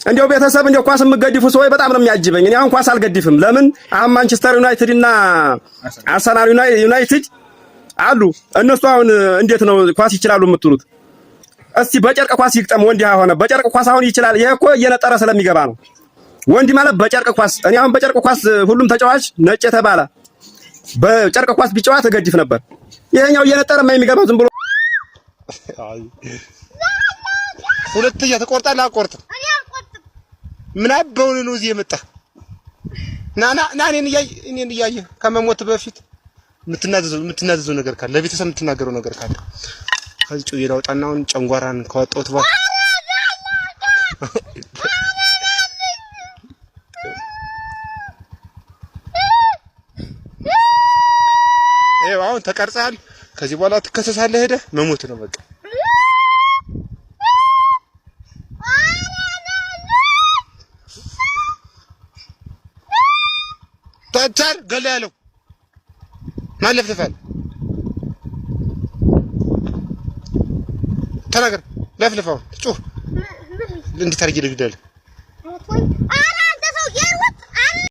እንደው ቤተሰብ እንደው ኳስ የምገድፉ ሰዎች በጣም ነው የሚያጅበኝ። እኔ አሁን ኳስ አልገድፍም። ለምን አሁን ማንቸስተር ዩናይትድ እና አርሰናል ዩናይትድ አሉ። እነሱ አሁን እንዴት ነው ኳስ ይችላሉ የምትሉት? እስቲ በጨርቅ ኳስ ይግጠም ወንድ ሆነ በጨርቅ ኳስ አሁን ይችላል። ይሄ እኮ እየነጠረ ስለሚገባ ነው። ወንድ ማለት በጨርቅ ኳስ እኔ አሁን በጨርቅ ኳስ ሁሉም ተጫዋች ነጭ የተባለ በጨርቅ ኳስ ቢጫወት እገድፍ ነበር። ይሄኛው እየነጠረ የሚገባው ዝም ብሎ ሁለተኛ ተቆርጣለህ? አቆርጥ ምን አባውን ነው እዚህ የመጣ ና እኔን እያየህ ከመሞት በፊት የምትናዘዘው ነገር ካለ ለቤተሰብ የምትናገረው ነገር ካለ ከዚህ ጩዬ ላውጣና አሁን ጨንጓራን ካወጣሁት በኋላ አሁን ተቀርጸሃል። ከዚህ በኋላ ትከሰሳለህ። ሄደህ መሞት ነው በቃ። ታቻር ገለ ያለው ማለፍልፋል ተናገር። ለፍልፋው ጩህ እንዴት አድርጌ ልግደል?